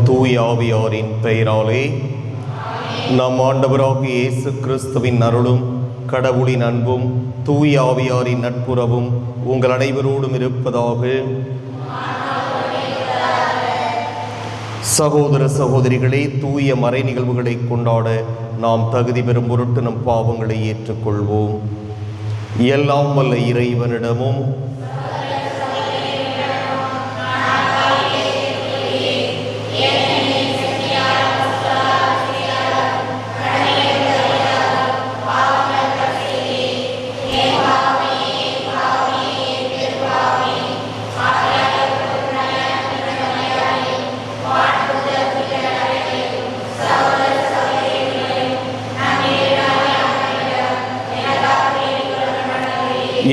தூய ஆவியாரின் பெயராலே நம் ஆண்டவராகிய இயேசு கிறிஸ்துவின் அருளும் கடவுளின் அன்பும் தூய ஆவியாரின் நட்புறவும் உங்கள் அனைவரோடும் இருப்பதாக. சகோதர சகோதரிகளே, தூய மறை நிகழ்வுகளை கொண்டாட நாம் தகுதி பெறும் பொருட்டு நம் பாவங்களை ஏற்றுக்கொள்வோம். எல்லாம் வல்ல இறைவனிடமும்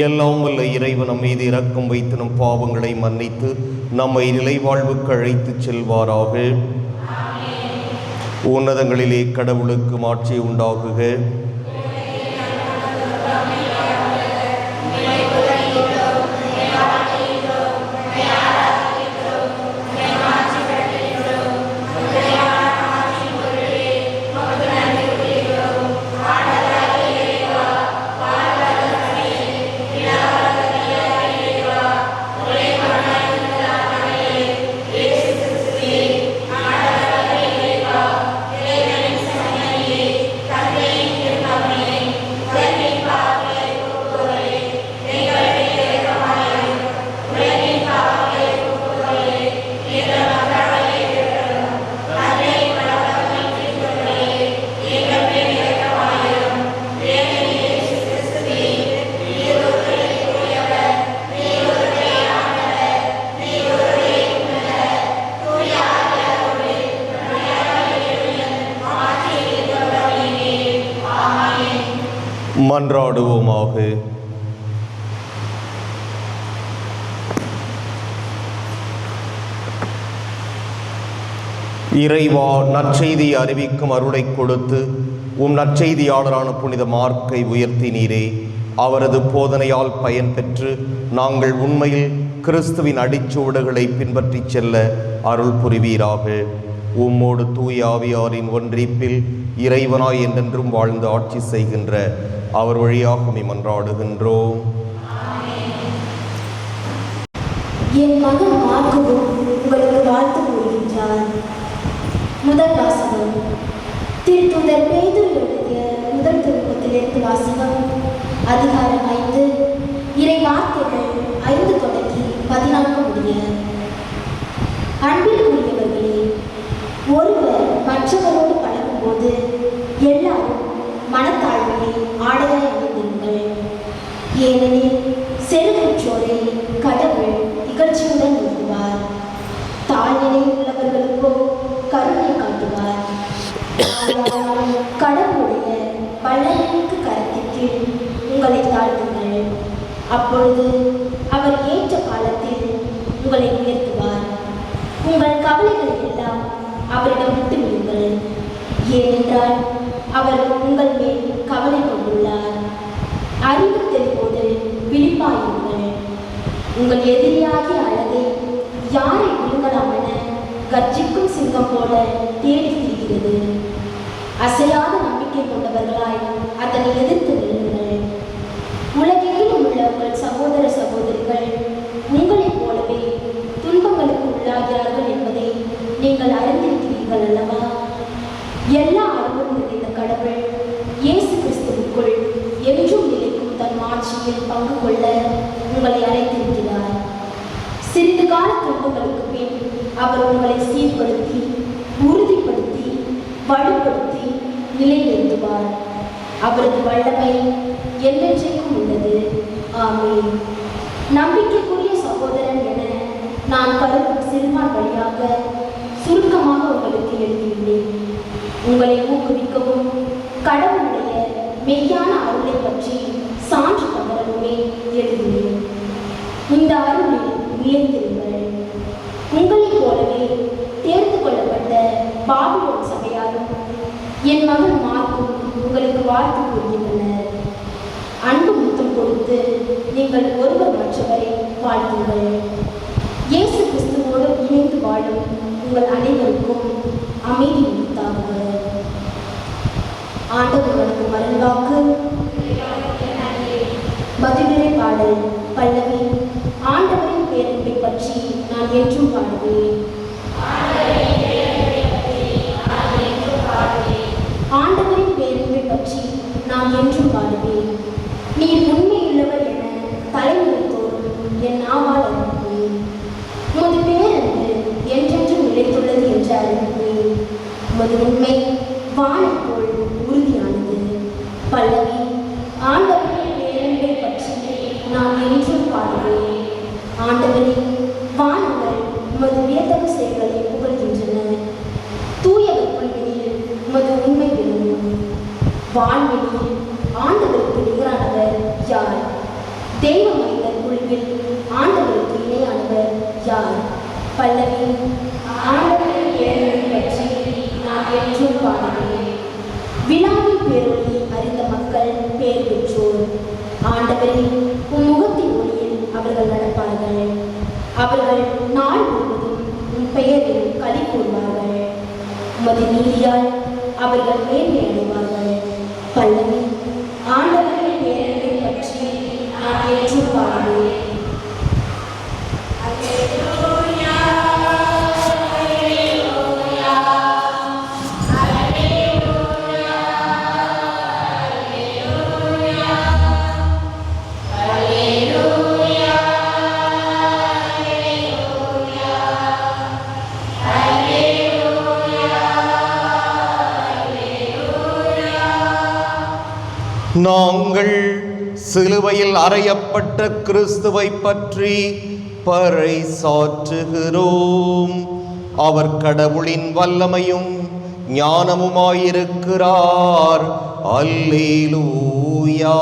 எல்லாம் வல்ல இறைவன் நம் மீது இரக்கம் வைத்து நம் பாவங்களை மன்னித்து நம்மை நிலைவாழ்வுக்கு அழைத்துச் செல்வாராக. உன்னதங்களிலே கடவுளுக்கு மாட்சி உண்டாகுக. மன்றாடுவோமாக. இறைவா, நற்செய்தியை அறிவிக்கும் அருளை கொடுத்து நற்செய்தியாளரான புனித மார்க்கை உயர்த்தினீரே. அவரது போதனையால் பயன் பெற்று நாங்கள் உண்மையில் கிறிஸ்துவின் அடிச்சுவடுகளை பின்பற்றி செல்ல அருள் புரிவீராக. உம்மோடு தூய ஆவியாரின் ஒன்றிப்பில் இறைவனாய் என்றென்றும் வாழ்ந்து ஆட்சி செய்கின்ற அவர் வழியாக மன்றாடுகின்றோம். என் மகன் மார்க்குவும் உங்களுக்கு வாழ்த்து கூறுகின்றார். முதல் வாசகம் திருத்தூதர் பேதுரு எழுதிய முதல் திருமுகத்திலிருந்து வாசகம். அதிகாரம் 5, இறை வார்த்தைகள் 5 தொடங்கி 14 முடிய. அன்பிற்குரியவர்களே, ஒருவர் மற்றவரோடு பழகும்போது எல்லாரும் மனத்தாழ்மையை ஆடையாய் அணிந்திருங்கள். ஏனெனில் செருக்குற்றோரை கடவுள் இகழ்ச்சியுடன் நோக்குவார். தாழ்நிலை உள்ளவர்களுக்கோ கருணை காட்டுவார். கடவுளுடைய வல்லமைக்கு கரத்திற்கு உங்களை தாழ்த்துங்கள். அப்பொழுது அவர் ஏற்ற காலத்தில் உங்களை உயர்த்துவார். உங்கள் கவலைகளை எல்லாம் அவரிடம் விட்டு விடுங்கள். ஏனென்றால் அவர் உங்கள் மேல் கவலை கொண்டுள்ளார். அறிவு தெளிவோடு விழிப்பாயுங்கள். உங்கள் எதிரியாகிய அழகை யாரை விழுங்கலாம் என கர்ஜிக்கும் சிங்கம் போல தேடி திரிகிறது. அசையாத நம்பிக்கை கொண்டவர்களாய் அதனை எதிர்த்து நில்லுங்கள். உலகெங்கிலும் உள்ள உங்கள் சகோதர சகோதரிகள் உங்களைப் போலவே துன்பங்களுக்கு உள்ளாகிறார்கள் என்பதை நீங்கள் அறிந்திருக்கிறீர்கள் அல்லவா? எல்லா அருளும் நிறைந்த கடவுள் இயேசு கிறிஸ்துவுக்குள் என்றும் நிலைக்கும் தன் ஆட்சியில் பங்கு கொள்ள உங்களை அழைத்திருக்கிறார். சிறிது கால துன்பங்களுக்கு பின் அவர் உங்களை சீர்படுத்தி, உறுதிப்படுத்தி, வலுப்படுத்தி நிலைநிறுத்துவார். அவரது வல்லமை என்றென்றைக்கும் உள்ளது. ஆமென். நம்பிக்கைக்குரிய சகோதரன் என நான் கருதும் சிறுமான் வழியாக சுருக்கமாக உங்களுக்கு எழுதியுள்ளேன். உங்களை ஊக்குவிக்கவும் கடவுளுடைய மெய்யான அருளை பற்றி சான்று பகரவுமே எழுதினேன். இந்த அருளில் உயர்ந்திருங்கள். உங்களைப் போலவே தேர்ந்து கொள்ளப்பட்ட பாபிலோன் சபையாரும் என் மகன் மார்க்கும் உங்களுக்கு வாழ்த்து கூறுகின்றனர். அன்பு முத்தம் கொடுத்து நீங்கள் ஒருவர் மற்றவரை வாழ்த்துங்கள். இயேசு கிறிஸ்துவோடு இணைந்து வாழும் உங்கள் அனைவருக்கும் அமைதி உண்டாகுக. ஆண்டவர் வழங்கும் அருள்வாக்கு. மதுரை பாடல் பல்லவி. ஆண்டவரின் பேரன்பை பற்றி நான் என்றும் பாடுவேன். ஆண்டவரின் பேரன்பை பற்றி நான் என்றும் பாடுவேன். நீர் உண்மையுள்ளவர் என தலைமுறை தோறும் என் நாவால் அறிவிப்பேன். உமது பேரன்பு என்றென்றும் நிலைத்துள்ளது என்று அறிவிப்பேன். உமது உண்மை வானம் போல் உறுதியானது. பல்லவி. ஆண்டவரின் பேரன்பை பற்றி நான் என்றும் பாடுவேன். ஆண்டவரின் வானங்கள் உமது வியத்தகு செயல்களை புகழ்கின்றன. தூயவர் புல்வெளியில் உமது உண்மை விளங்கும். வான்வெளியில் ஆண்டவருக்கு நிகரானவர் யார்? தெய்வ மனிதர் குழுவில் ஆண்டவருக்கு இணையானவர் யார்? பல்லவி. ஆண்டவரின் பேரன்பை பற்றி நான் என்றும் பாடுவேன். விழாவின் பேரொழி அறிந்த மக்கள் பேர் பெற்றோர். ஆண்டவரின் உம் முகத்தின் ஒளியில் அவர்கள் நடப்பார்கள். அவர்கள் நாள் முழுவதும் உம் பெயரில் களி கூறுவார்கள். உமது நீதியால் அவர்கள் மேன்மை அடைவார்கள். பல்லவி. ஆண்டவரின் பேரன்பை பற்றி நான் என்றும் பாடுவேன். நாங்கள் சிலுவையில் அறையப்பட்ட கிறிஸ்துவை பற்றி பறைசாற்றுகிறோம். அவர் கடவுளின் வல்லமையும் ஞானமுமாயிருக்கிறார். அல்லேலூயா.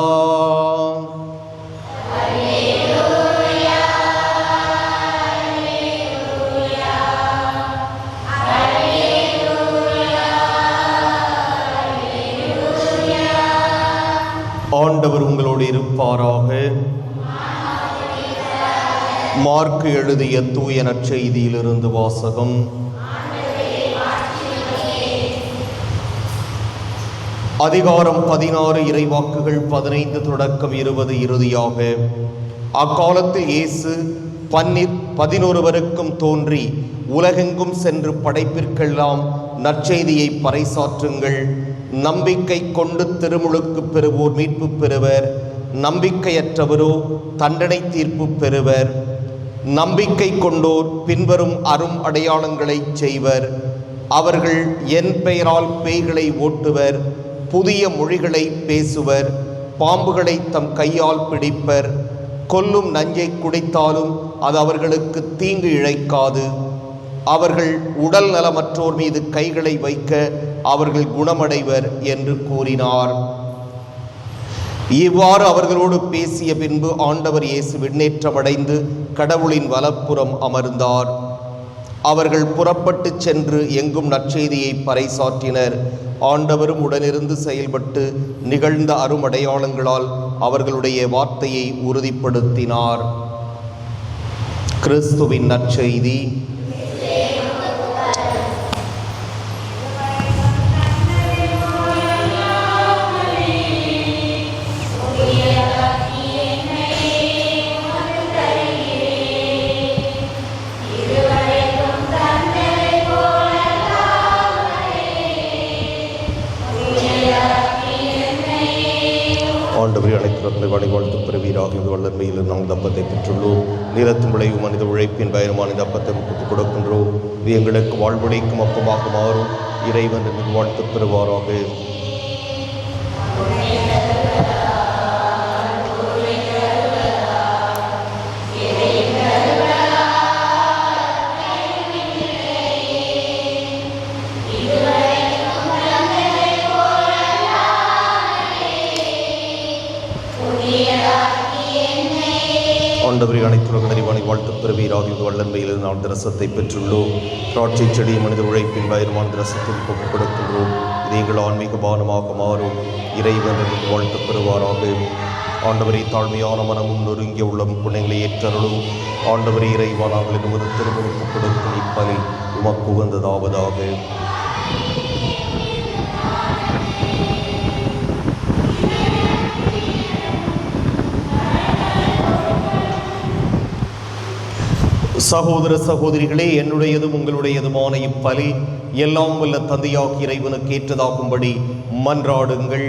ஆண்டவர் உங்களோடு இருப்பாராக. மார்க்கு எழுதிய தூய நற்செய்தியிலிருந்து வாசகம். அதிகாரம் 16 இறைவாக்குகள் 15 தொடக்கம் 20 இறுதியாக. அக்காலத்தில் இயேசு 11 தோன்றி உலகெங்கும் சென்று படைப்பிற்கெல்லாம் நற்செய்தியை பறைசாற்றுங்கள். நம்பிக்கை கொண்டு திருமுழுக்கு பெறுவோர் மீட்பு பெறுவர். நம்பிக்கையற்றவரோ தண்டனை தீர்ப்பு பெறுவர். நம்பிக்கை கொண்டோர் பின்வரும் அரும் அடையாளங்களை செய்வர். அவர்கள் என் பெயரால் பேய்களை ஓட்டுவர். புதிய மொழிகளை பேசுவர். பாம்புகளை தம் கையால் பிடிப்பர். கொல்லும் நஞ்சை குடித்தாலும் அது அவர்களுக்கு தீங்கு இழைக்காது. அவர்கள் உடல் நலமற்றோர் மீது கைகளை வைக்க அவர்கள் குணமடைவர் என்று கூறினார். இவ்வாறு அவர்களோடு பேசிய பின்பு ஆண்டவர் இயேசு விண்ணேற்றமடைந்து கடவுளின் வலப்புறம் அமர்ந்தார். அவர்கள் புறப்பட்டு சென்று எங்கும் நற்செய்தியை பறைசாற்றினர். ஆண்டவரும் உடனிருந்து செயல்பட்டு நிகழ்ந்த அருமடையாளங்களால் அவர்களுடைய வார்த்தையை உறுதிப்படுத்தினார். கிறிஸ்துவின் நற்செய்தி. ஆண்டவரை அனைத்து வாழ்த்து பெறுவீராக. வல்லன்மையில் நாம் தப்பத்தை பெற்றுள்ளோம். நீரத்தின் விளைவு மனித உழைப்பின் பயணமான இந்த அப்பத்தை முக்கிட்டு கொடுக்கின்றோம். இது எங்களுக்கு வாழ்வடைக்கும் அப்பமாக மாறும். இறைவன் என்று வாழ்த்து பெறுவாராக. ஆண்டவரை அனைத்துலக நிறைவானை வாழ்த்து பெறுவீராக. இது வல்லன்மையில் நாம் ரசத்தை பெற்றுள்ளோம். திராட்சை செடி மனித உழைப்பின் பயணமான ரசத்தில் ஒப்புக் கொடுக்கின்றோம். இது எங்கள் ஆன்மீக பானமாக மாறும். இறைவன் வாழ்த்து பெறுவாராக. ஆண்டவரை தாழ்மையான மனமும் நொறுங்கிய உள்ளம் புண்ணியங்களை ஏற்றருளும். ஆண்டவரை இறைவா, நாங்கள் நமது திருமுழுக்கு கொடுக்கும் இப்பலி உமக்கு உகந்ததாவதாக. சகோதர சகோதரிகளே, என்னுடையதும் உங்களுடையதுமான இப்பலி எல்லாம் வல்ல தந்தையாகிய இறைவனுக்கு ஏற்றதாகும்படி மன்றாடுங்கள்.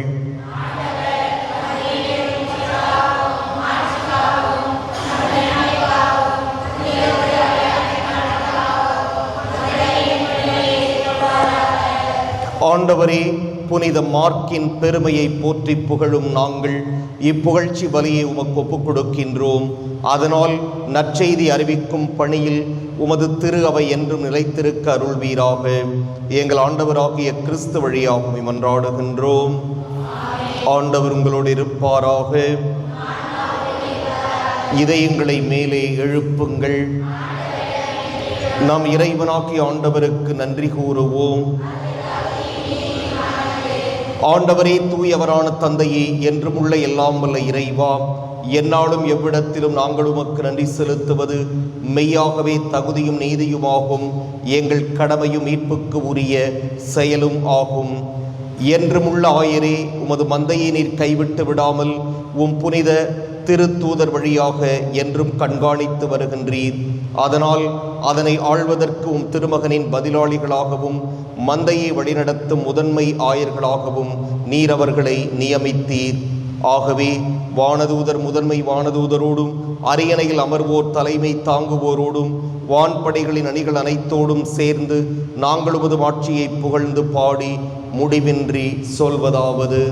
ஆண்டவரே, புனித மார்க்கின் பெருமையை போற்றி புகழும் நாங்கள் இப்புகழ்ச்சி பலியை உமக்கு ஒப்புக் கொடுக்கின்றோம். அதனால் நற்செய்தி அறிவிக்கும் பணியில் உமது திரு அவை என்றும் நிலைத்திருக்க அருள்வீராக. எங்கள் ஆண்டவராகிய கிறிஸ்து வழியாக மன்றாடுகின்றோம். ஆண்டவர் உங்களோடு இருப்பாராக. இதயங்களை மேலே எழுப்புங்கள். நாம் இறைவனாகிய ஆண்டவருக்கு நன்றி கூறுவோம். ஆண்டவரே, தூயவரான தந்தையே, என்றும் உள்ள எல்லாம் வல்ல இறைவா, எந்நாளும் எவ்விடத்திலும் நாங்கள் உமக்கு நன்றி செலுத்துவது மெய்யாகவே தகுதியும் நீதியுமாகும். எங்கள் கடமையும் மீட்புக்கு உரிய செயலும் ஆகும். என்றும் உள்ள ஆயரே, உமது மந்தையை நீர் கைவிட்டு விடாமல் உம் புனித திருத்தூதர் வழியாக என்றும் கண்காணித்து வருகின்றீர். அதனால் அதனை ஆள்வதற்கு உம் திருமகனின் பதிலாளிகளாகவும் மந்தையை வழிநடத்தும் முதன்மை ஆயர்களாகவும் நீர் அவர்களை நியமித்தீர். ஆகவே வானதூதர் முதன்மை வானதூதரோடும் அரியணையில் அமர்வோர் தலைமை தாங்குவோரோடும் வான்படைகளின் அணிகள் அனைத்தோடும் சேர்ந்து நாங்கள் உமது ஆட்சியை புகழ்ந்து பாடி முடிவின்றி சொல்வதாவது: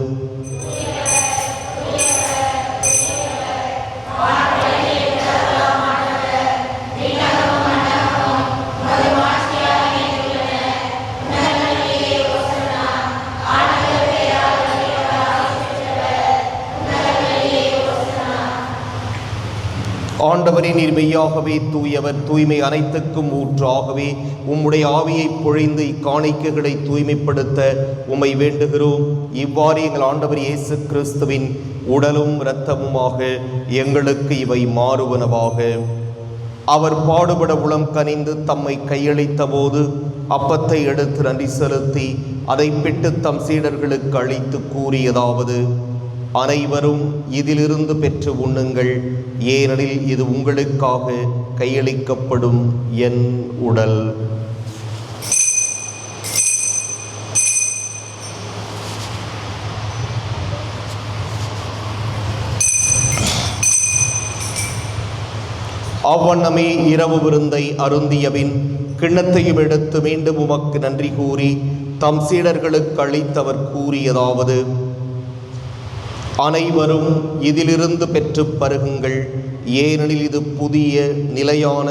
ஆண்டவரே, நீர் மெய்யாகவே தூயவர், தூய்மை அனைத்துக்கும் ஊற்றாகவே உம்முடைய ஆவியை பொழிந்து இக்காணிக்கைகளை தூய்மைப்படுத்த உம்மை வேண்டுகிறோம். இவ்வாறு எங்கள் ஆண்டவர் இயேசு கிறிஸ்துவின் உடலும் இரத்தமுமாக எங்களுக்கு இவை மாறுவனவாக. அவர் பாடுபட உளம் கனிந்து தம்மை கையளித்த போது அப்பத்தை எடுத்து நன்றி செலுத்தி அதை பிட்டு தம் சீடர்களுக்கு அளித்து கூறியதாவது: அனைவரும் இதிலிருந்து பெற்று உண்ணுங்கள், ஏனெனில் இது உங்களுக்காக கையளிக்கப்படும் என் உடல். அவ்வண்ணமே இரவு விருந்தை அருந்தியபின் கிண்ணத்தையும் எடுத்து மீண்டும் உமக்கு நன்றி கூறி தம் சீடர்களுக்கு அளித்தவர் கூறியதாவது: அனைவரும் இதிலிருந்து பெற்று பருகுங்கள், ஏனெனில் இது புதிய நிலையான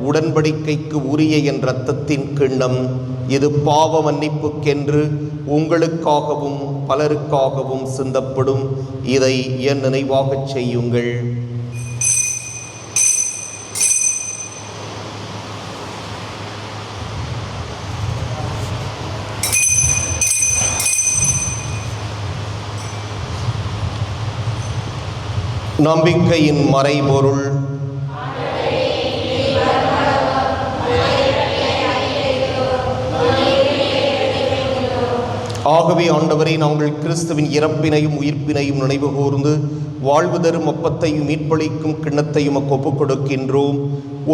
உடன்படிக்கைக்கு உரிய என் இரத்தத்தின் கிண்ணம். இது பாவ மன்னிப்புக்கென்று உங்களுக்காகவும் பலருக்காகவும் சிந்தப்படும். இதை என் நினைவாகச் செய்யுங்கள். நம்பிக்கையின் மறைபொருள். ஆகவே ஆண்டவரே, நாங்கள் கிறிஸ்துவின் இறப்பினையும் உயிர்ப்பினையும் நினைவு கூர்ந்து வாழ்வு தரும் அப்பத்தையும் மீட்பளிக்கும் கிண்ணத்தையும் உமக்கு ஒப்புக் கொடுக்கின்றோம்.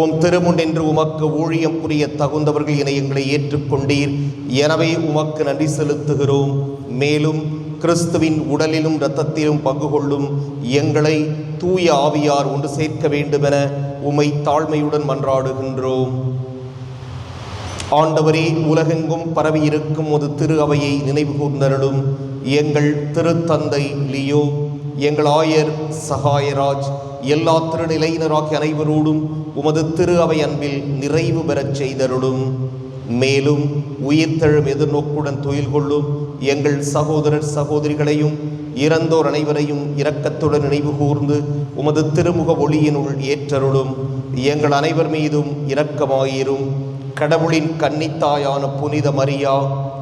உம் திருமுன் என்று உமக்கு ஊழியம் புரிய தகுந்தவர்கள் என எங்களை ஏற்றுக்கொண்டீர். எனவே உமக்கு நன்றி செலுத்துகிறோம். மேலும் கிறிஸ்துவின் உடலிலும் இரத்தத்திலும் பங்கு கொள்ளும் எங்களை தூய ஆவியார் ஒன்று சேர்க்க வேண்டுமென உம்மை தாழ்மையுடன் மன்றாடுகின்றோம். ஆண்டவரே, உலகெங்கும் பரவி இருக்கும் ஒரு திரு அவையை நினைவு கூர்ந்தருளும். எங்கள் திருத்தந்தை லியோ, எங்கள் ஆயர் சகாயராஜ், எல்லா திருநிலையினராகிய அனைவரோடும் உமது திரு அவை அன்பில் நிறைவு பெறச் செய்தருளும். மேலும் உயிர்த்தெழும் எதிர்நோக்குடன் துயில் கொள்ளும் எங்கள் சகோதரர் சகோதரிகளையும் இறந்தோர் அனைவரையும் இரக்கத்துடன் நினைவு கூர்ந்து உமது திருமுக ஒளியினுள் ஏற்றருளும். எங்கள் அனைவர் மீதும் இரக்கமாயிரும். கடவுளின் கன்னித்தாயான புனித மரியா,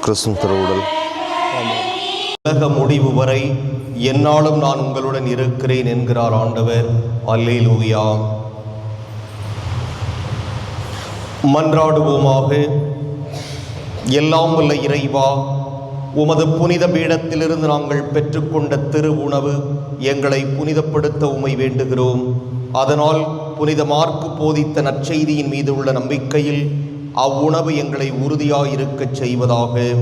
கிறிஸ்துவின் திருவுடல். உலக முடிவு வரை எந்நாளும் நான் உங்களுடன் இருக்கிறேன் என்கிறார் ஆண்டவர். அல்லேலூயா. மன்றாடுவோமாக. எல்லாம் வல்ல இறைவா, உமது புனித பீடத்திலிருந்து நாங்கள் பெற்றுக்கொண்ட திரு உணவு எங்களை புனிதப்படுத்த உம்மை வேண்டுகிறோம். அதனால் புனித மார்க்கு போதித்த நற்செய்தியின் மீது உள்ள நம்பிக்கையில் அவ்வுணவு எங்களை உறுதியாயிருக்கச் செய்வதாக.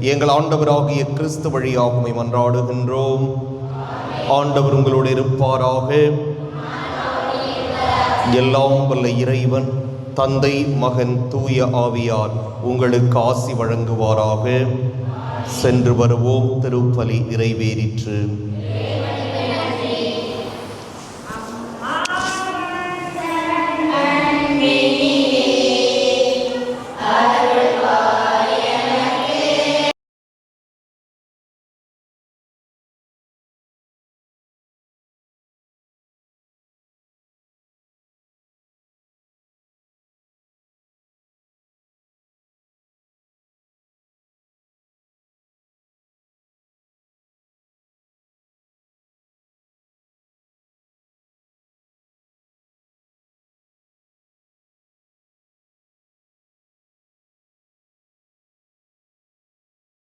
எங்கள் ஆண்டவராகிய கிறிஸ்து வழியாக உம்மை மன்றாடுகின்றோம். ஆண்டவர் உங்களோடு இருப்பாராக. எல்லாம் வல்ல இறைவன் தந்தை, மகன், தூய ஆவியார் உங்களுக்கு ஆசி வழங்குவாராக. சென்று வருவோம். திருப்பலி நிறைவேறிற்று. Amen.